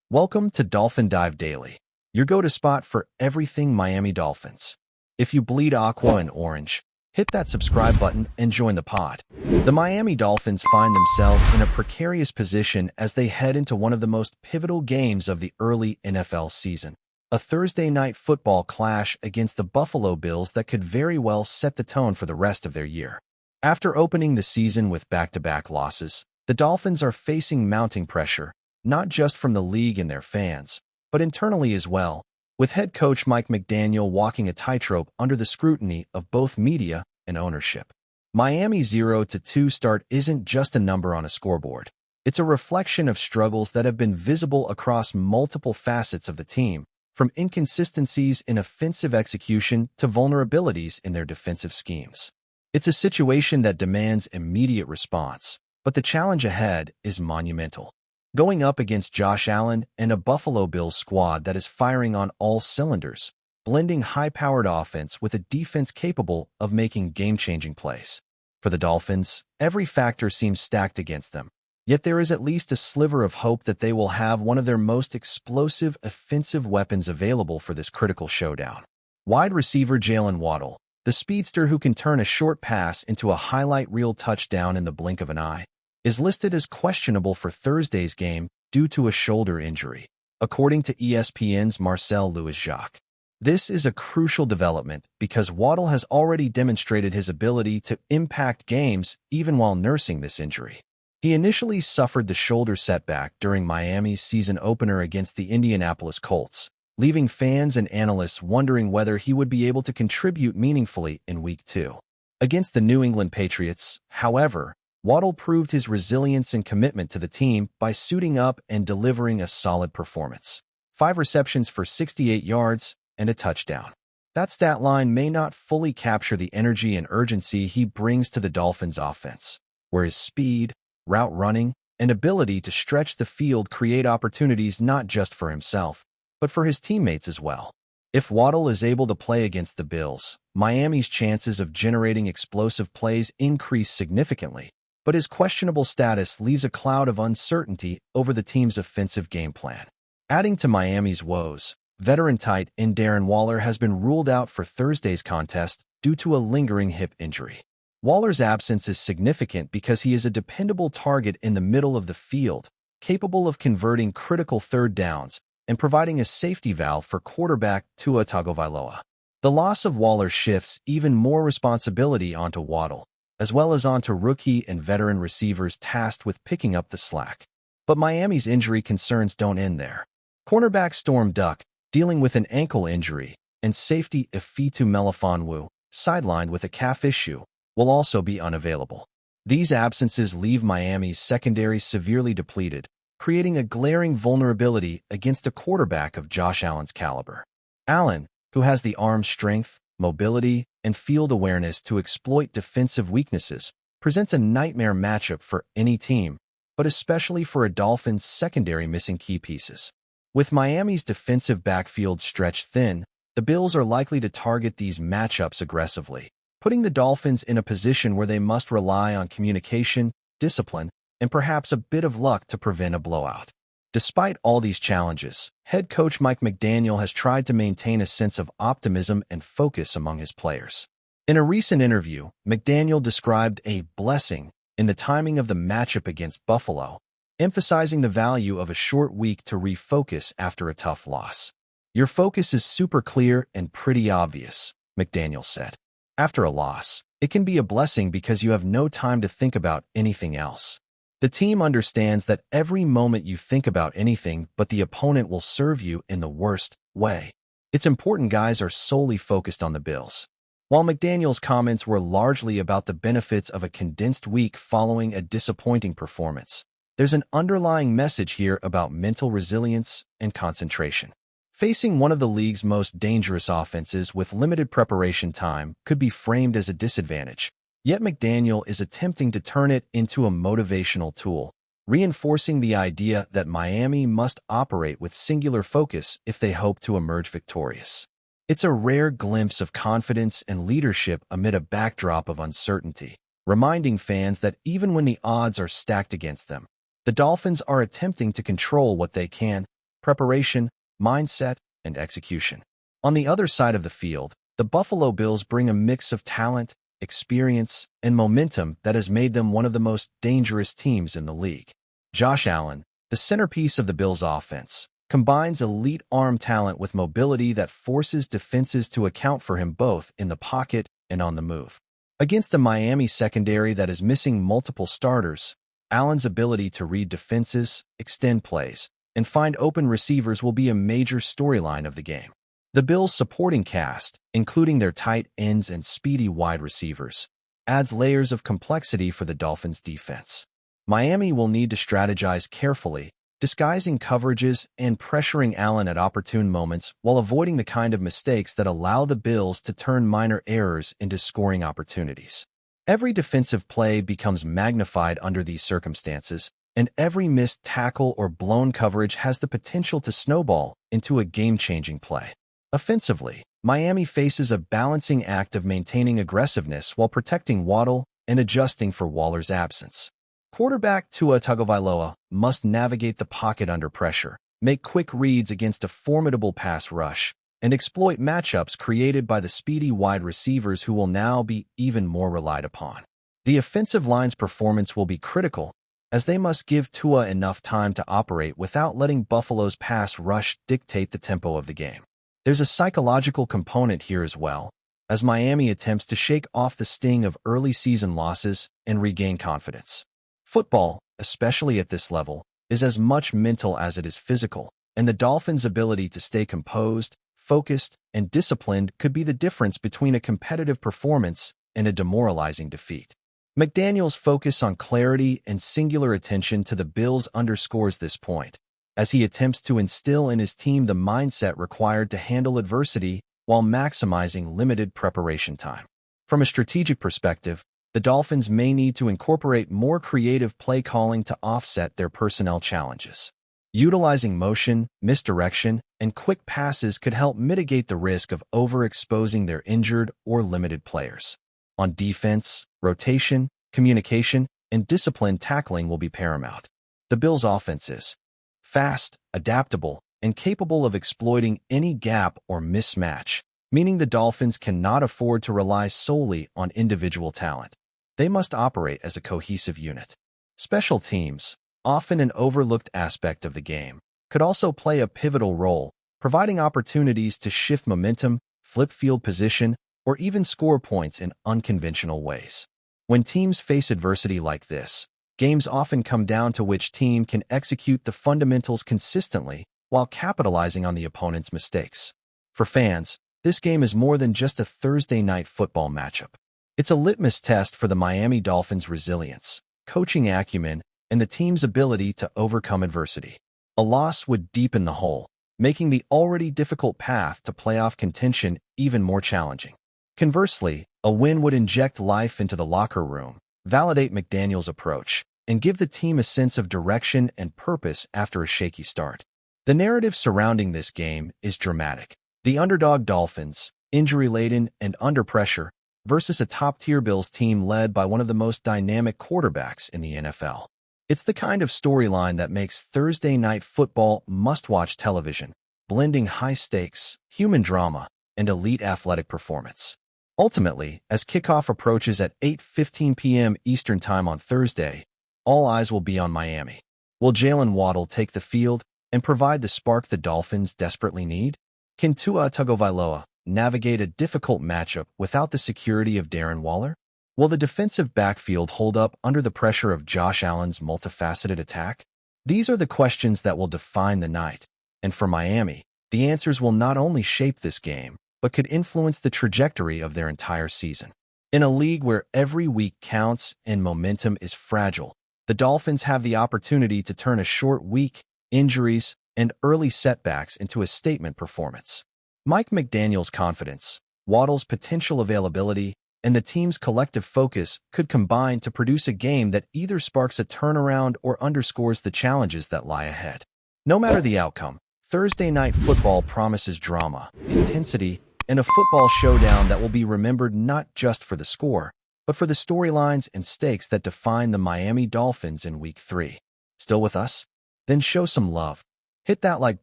Welcome to Dolphin Dive Daily, your go-to spot for everything Miami Dolphins. If you bleed aqua and orange, hit that subscribe button and join the pod. The Miami Dolphins find themselves in a precarious position as they head into one of the most pivotal games of the early NFL season, a Thursday night football clash against the Buffalo Bills that could very well set the tone for the rest of their year. After opening the season with back-to-back losses, the Dolphins are facing mounting pressure, not just from the league and their fans, but internally as well, with head coach Mike McDaniel walking a tightrope under the scrutiny of both media and ownership. Miami's 0-2 start isn't just a number on a scoreboard. It's a reflection of struggles that have been visible across multiple facets of the team, from inconsistencies in offensive execution to vulnerabilities in their defensive schemes. It's a situation that demands immediate response, but the challenge ahead is monumental. Going up against Josh Allen and a Buffalo Bills squad that is firing on all cylinders, blending high-powered offense with a defense capable of making game-changing plays. For the Dolphins, every factor seems stacked against them, yet there is at least a sliver of hope that they will have one of their most explosive offensive weapons available for this critical showdown. Wide receiver Jalen Waddle, the speedster who can turn a short pass into a highlight reel touchdown in the blink of an eye, is listed as questionable for Thursday's game due to a shoulder injury, according to ESPN's Marcel Louis-Jacques. This is a crucial development because Waddle has already demonstrated his ability to impact games even while nursing this injury. He initially suffered the shoulder setback during Miami's season opener against the Indianapolis Colts, leaving fans and analysts wondering whether he would be able to contribute meaningfully in Week 2. Against the New England Patriots, however, Waddle proved his resilience and commitment to the team by suiting up and delivering a solid performance. 5 receptions for 68 yards and a touchdown. That stat line may not fully capture the energy and urgency he brings to the Dolphins' offense, where his speed, route running, and ability to stretch the field create opportunities not just for himself, but for his teammates as well. If Waddle is able to play against the Bills, Miami's chances of generating explosive plays increase significantly, but his questionable status leaves a cloud of uncertainty over the team's offensive game plan. Adding to Miami's woes, veteran tight end Darren Waller has been ruled out for Thursday's contest due to a lingering hip injury. Waller's absence is significant because he is a dependable target in the middle of the field, capable of converting critical third downs and providing a safety valve for quarterback Tua Tagovailoa. The loss of Waller shifts even more responsibility onto Waddle, as well as onto rookie and veteran receivers tasked with picking up the slack. But Miami's injury concerns don't end there. Cornerback Storm Duck, dealing with an ankle injury, and safety Ifitu Melifonwu, sidelined with a calf issue, will also be unavailable. These absences leave Miami's secondary severely depleted, creating a glaring vulnerability against a quarterback of Josh Allen's caliber. Allen, who has the arm strength, mobility, and field awareness to exploit defensive weaknesses, presents a nightmare matchup for any team, but especially for a Dolphins secondary missing key pieces. With Miami's defensive backfield stretched thin, the Bills are likely to target these matchups aggressively, putting the Dolphins in a position where they must rely on communication, discipline, and perhaps a bit of luck to prevent a blowout. Despite all these challenges, head coach Mike McDaniel has tried to maintain a sense of optimism and focus among his players. In a recent interview, McDaniel described a blessing in the timing of the matchup against Buffalo, emphasizing the value of a short week to refocus after a tough loss. "Your focus is super clear and pretty obvious," McDaniel said. "After a loss, it can be a blessing because you have no time to think about anything else. The team understands that every moment you think about anything but the opponent will serve you in the worst way. It's important guys are solely focused on the Bills." While McDaniel's comments were largely about the benefits of a condensed week following a disappointing performance, there's an underlying message here about mental resilience and concentration. Facing one of the league's most dangerous offenses with limited preparation time could be framed as a disadvantage. Yet McDaniel is attempting to turn it into a motivational tool, reinforcing the idea that Miami must operate with singular focus if they hope to emerge victorious. It's a rare glimpse of confidence and leadership amid a backdrop of uncertainty, reminding fans that even when the odds are stacked against them, the Dolphins are attempting to control what they can, preparation, mindset, and execution. On the other side of the field, the Buffalo Bills bring a mix of talent, experience, and momentum that has made them one of the most dangerous teams in the league. Josh Allen, the centerpiece of the Bills' offense, combines elite arm talent with mobility that forces defenses to account for him both in the pocket and on the move. Against a Miami secondary that is missing multiple starters, Allen's ability to read defenses, extend plays, and find open receivers will be a major storyline of the game. The Bills' supporting cast, including their tight ends and speedy wide receivers, adds layers of complexity for the Dolphins' defense. Miami will need to strategize carefully, disguising coverages and pressuring Allen at opportune moments while avoiding the kind of mistakes that allow the Bills to turn minor errors into scoring opportunities. Every defensive play becomes magnified under these circumstances, and every missed tackle or blown coverage has the potential to snowball into a game-changing play. Offensively, Miami faces a balancing act of maintaining aggressiveness while protecting Waddle and adjusting for Waller's absence. Quarterback Tua Tagovailoa must navigate the pocket under pressure, make quick reads against a formidable pass rush, and exploit matchups created by the speedy wide receivers who will now be even more relied upon. The offensive line's performance will be critical, as they must give Tua enough time to operate without letting Buffalo's pass rush dictate the tempo of the game. There's a psychological component here as well, as Miami attempts to shake off the sting of early season losses and regain confidence. Football, especially at this level, is as much mental as it is physical, and the Dolphins' ability to stay composed, focused, and disciplined could be the difference between a competitive performance and a demoralizing defeat. McDaniel's focus on clarity and singular attention to the Bills underscores this point, as he attempts to instill in his team the mindset required to handle adversity while maximizing limited preparation time. From a strategic perspective, the Dolphins may need to incorporate more creative play calling to offset their personnel challenges. Utilizing motion, misdirection, and quick passes could help mitigate the risk of overexposing their injured or limited players. On defense, rotation, communication, and disciplined tackling will be paramount. The Bills' offense is fast, adaptable, and capable of exploiting any gap or mismatch, meaning the Dolphins cannot afford to rely solely on individual talent. They must operate as a cohesive unit. Special teams, often an overlooked aspect of the game, could also play a pivotal role, providing opportunities to shift momentum, flip field position, or even score points in unconventional ways. When teams face adversity like this, games often come down to which team can execute the fundamentals consistently while capitalizing on the opponent's mistakes. For fans, this game is more than just a Thursday night football matchup. It's a litmus test for the Miami Dolphins' resilience, coaching acumen, and the team's ability to overcome adversity. A loss would deepen the hole, making the already difficult path to playoff contention even more challenging. Conversely, a win would inject life into the locker room, validate McDaniel's approach, and give the team a sense of direction and purpose after a shaky start. The narrative surrounding this game is dramatic. The underdog Dolphins, injury-laden and under pressure, versus a top-tier Bills team led by one of the most dynamic quarterbacks in the NFL. It's the kind of storyline that makes Thursday night football must-watch television, blending high stakes, human drama, and elite athletic performance. Ultimately, as kickoff approaches at 8:15 p.m. Eastern Time on Thursday, all eyes will be on Miami. Will Jalen Waddle take the field and provide the spark the Dolphins desperately need? Can Tua Tagovailoa navigate a difficult matchup without the security of Darren Waller? Will the defensive backfield hold up under the pressure of Josh Allen's multifaceted attack? These are the questions that will define the night, and for Miami, the answers will not only shape this game, but could influence the trajectory of their entire season. In a league where every week counts and momentum is fragile, the Dolphins have the opportunity to turn a short week, injuries, and early setbacks into a statement performance. Mike McDaniel's confidence, Waddle's potential availability, and the team's collective focus could combine to produce a game that either sparks a turnaround or underscores the challenges that lie ahead. No matter the outcome, Thursday night football promises drama, intensity, and a football showdown that will be remembered not just for the score, but for the storylines and stakes that define the Miami Dolphins in Week 3. Still with us? Then show some love. Hit that like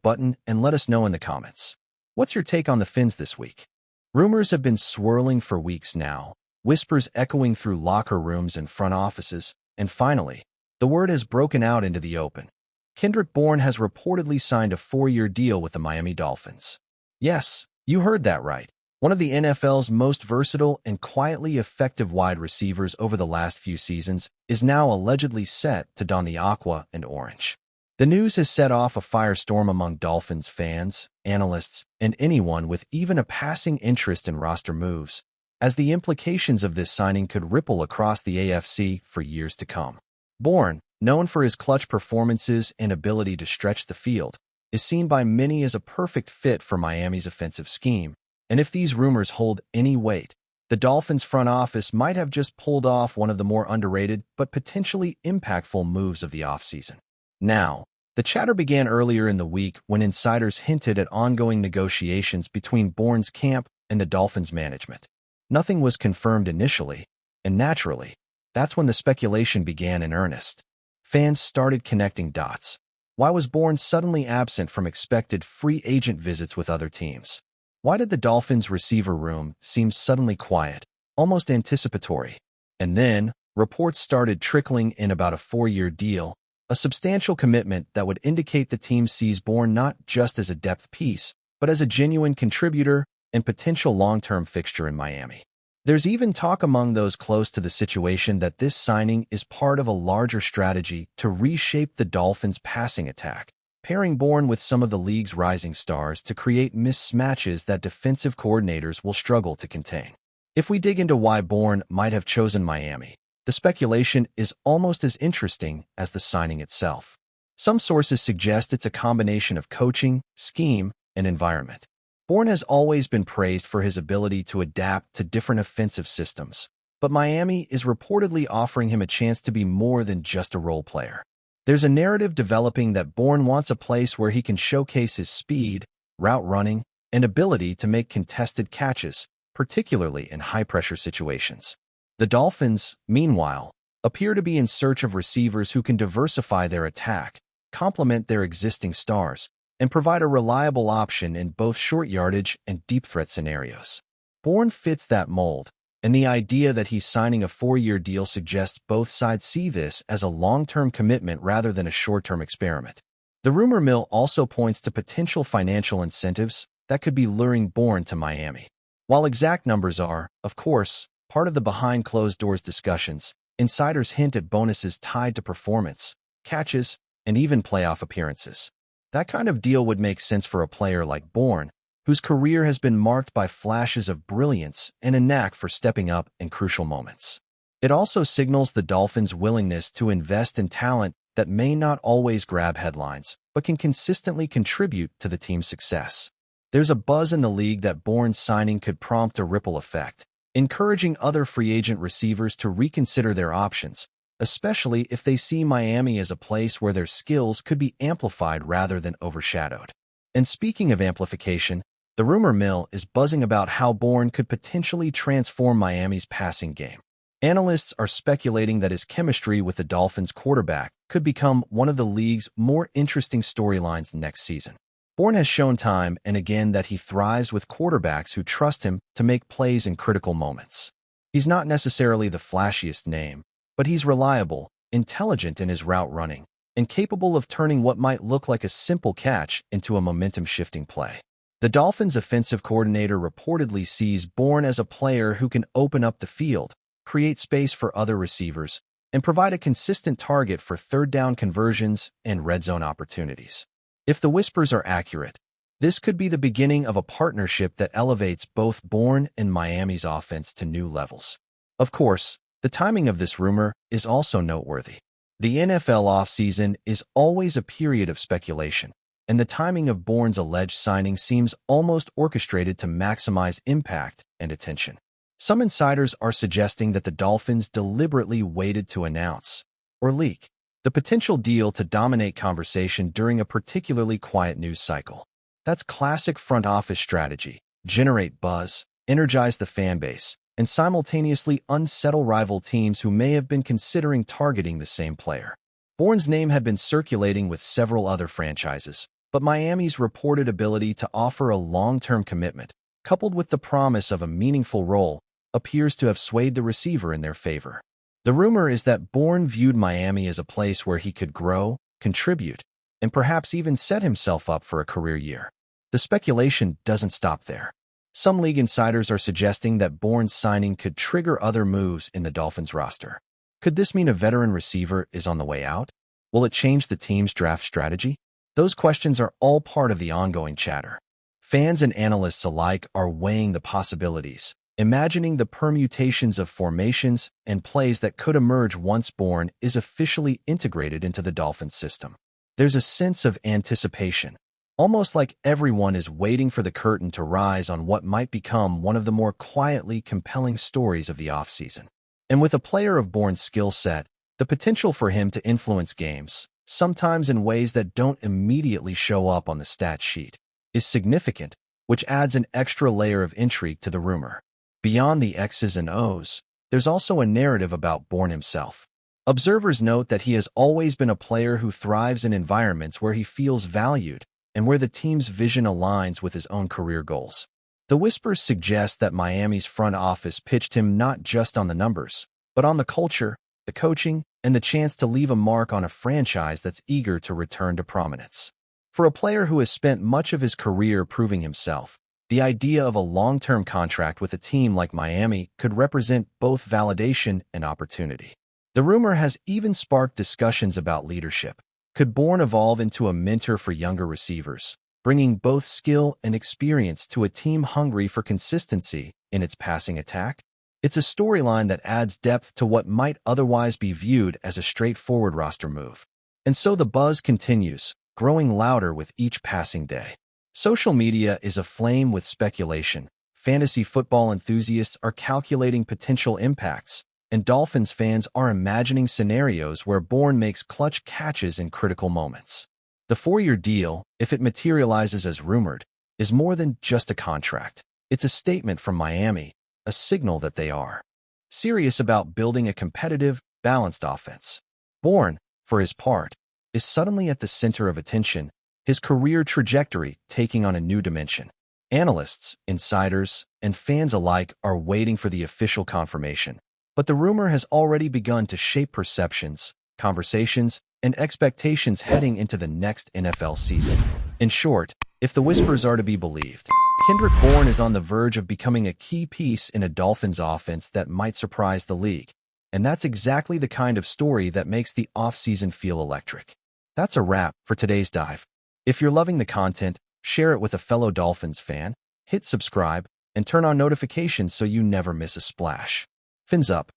button and let us know in the comments. What's your take on the Fins this week? Rumors have been swirling for weeks now, whispers echoing through locker rooms and front offices, and finally, the word has broken out into the open. Kendrick Bourne has reportedly signed a 4-year deal with the Miami Dolphins. Yes, you heard that right. One of the NFL's most versatile and quietly effective wide receivers over the last few seasons is now allegedly set to don the aqua and orange. The news has set off a firestorm among Dolphins fans, analysts, and anyone with even a passing interest in roster moves, as the implications of this signing could ripple across the AFC for years to come. Bourne, known for his clutch performances and ability to stretch the field, is seen by many as a perfect fit for Miami's offensive scheme, and if these rumors hold any weight, the Dolphins front office might have just pulled off one of the more underrated but potentially impactful moves of the offseason. Now, the chatter began earlier in the week when insiders hinted at ongoing negotiations between Bourne's camp and the Dolphins' management. Nothing was confirmed initially, and naturally, that's when the speculation began in earnest. Fans started connecting dots. Why was Bourne suddenly absent from expected free agent visits with other teams? Why did the Dolphins' receiver room seem suddenly quiet, almost anticipatory? And then, reports started trickling in about a 4-year deal, a substantial commitment that would indicate the team sees Bourne not just as a depth piece, but as a genuine contributor and potential long-term fixture in Miami. There's even talk among those close to the situation that this signing is part of a larger strategy to reshape the Dolphins' passing attack, pairing Bourne with some of the league's rising stars to create mismatches that defensive coordinators will struggle to contain. If we dig into why Bourne might have chosen Miami, the speculation is almost as interesting as the signing itself. Some sources suggest it's a combination of coaching, scheme, and environment. Bourne has always been praised for his ability to adapt to different offensive systems, but Miami is reportedly offering him a chance to be more than just a role player. There's a narrative developing that Bourne wants a place where he can showcase his speed, route running, and ability to make contested catches, particularly in high-pressure situations. The Dolphins, meanwhile, appear to be in search of receivers who can diversify their attack, complement their existing stars, and provide a reliable option in both short yardage and deep threat scenarios. Bourne fits that mold, and the idea that he's signing a 4-year deal suggests both sides see this as a long-term commitment rather than a short-term experiment. The rumor mill also points to potential financial incentives that could be luring Bourne to Miami. While exact numbers are, of course, part of the behind-closed-doors discussions, insiders hint at bonuses tied to performance, catches, and even playoff appearances. That kind of deal would make sense for a player like Bourne, whose career has been marked by flashes of brilliance and a knack for stepping up in crucial moments. It also signals the Dolphins' willingness to invest in talent that may not always grab headlines, but can consistently contribute to the team's success. There's a buzz in the league that Bourne's signing could prompt a ripple effect, encouraging other free agent receivers to reconsider their options, especially if they see Miami as a place where their skills could be amplified rather than overshadowed. And speaking of amplification, the rumor mill is buzzing about how Bourne could potentially transform Miami's passing game. Analysts are speculating that his chemistry with the Dolphins quarterback could become one of the league's more interesting storylines next season. Bourne has shown time and again that he thrives with quarterbacks who trust him to make plays in critical moments. He's not necessarily the flashiest name, but he's reliable, intelligent in his route running, and capable of turning what might look like a simple catch into a momentum-shifting play. The Dolphins' offensive coordinator reportedly sees Bourne as a player who can open up the field, create space for other receivers, and provide a consistent target for third-down conversions and red-zone opportunities. If the whispers are accurate, this could be the beginning of a partnership that elevates both Bourne and Miami's offense to new levels. Of course, the timing of this rumor is also noteworthy. The NFL offseason is always a period of speculation, and the timing of Bourne's alleged signing seems almost orchestrated to maximize impact and attention. Some insiders are suggesting that the Dolphins deliberately waited to announce, or leak, the potential deal to dominate conversation during a particularly quiet news cycle. That's classic front office strategy: generate buzz, energize the fan base, and simultaneously unsettle rival teams who may have been considering targeting the same player. Bourne's name had been circulating with several other franchises, but Miami's reported ability to offer a long-term commitment, coupled with the promise of a meaningful role, appears to have swayed the receiver in their favor. The rumor is that Bourne viewed Miami as a place where he could grow, contribute, and perhaps even set himself up for a career year. The speculation doesn't stop there. Some league insiders are suggesting that Bourne's signing could trigger other moves in the Dolphins roster. Could this mean a veteran receiver is on the way out? Will it change the team's draft strategy? Those questions are all part of the ongoing chatter. Fans and analysts alike are weighing the possibilities, imagining the permutations of formations and plays that could emerge once Bourne is officially integrated into the Dolphins system. There's a sense of anticipation, almost like everyone is waiting for the curtain to rise on what might become one of the more quietly compelling stories of the offseason. And with a player of Bourne's skill set, the potential for him to influence games, sometimes in ways that don't immediately show up on the stat sheet, is significant, which adds an extra layer of intrigue to the rumor. Beyond the X's and O's, there's also a narrative about Bourne himself. Observers note that he has always been a player who thrives in environments where he feels valued and where the team's vision aligns with his own career goals. The whispers suggest that Miami's front office pitched him not just on the numbers, but on the culture, the coaching, and the chance to leave a mark on a franchise that's eager to return to prominence. For a player who has spent much of his career proving himself, the idea of a long-term contract with a team like Miami could represent both validation and opportunity. The rumor has even sparked discussions about leadership. Could Bourne evolve into a mentor for younger receivers, bringing both skill and experience to a team hungry for consistency in its passing attack? It's a storyline that adds depth to what might otherwise be viewed as a straightforward roster move. And so the buzz continues, growing louder with each passing day. Social media is aflame with speculation. Fantasy football enthusiasts are calculating potential impacts, and Dolphins fans are imagining scenarios where Bourne makes clutch catches in critical moments. The 4-year deal, if it materializes as rumored, is more than just a contract. It's a statement from Miami, a signal that they are serious about building a competitive, balanced offense. Bourne, for his part, is suddenly at the center of attention, his career trajectory taking on a new dimension. Analysts, insiders, and fans alike are waiting for the official confirmation, but the rumor has already begun to shape perceptions, conversations, and expectations heading into the next NFL season. In short, if the whispers are to be believed, Kendrick Bourne is on the verge of becoming a key piece in a Dolphins offense that might surprise the league, and that's exactly the kind of story that makes the offseason feel electric. That's a wrap for today's dive. If you're loving the content, share it with a fellow Dolphins fan, hit subscribe, and turn on notifications so you never miss a splash. Fins up.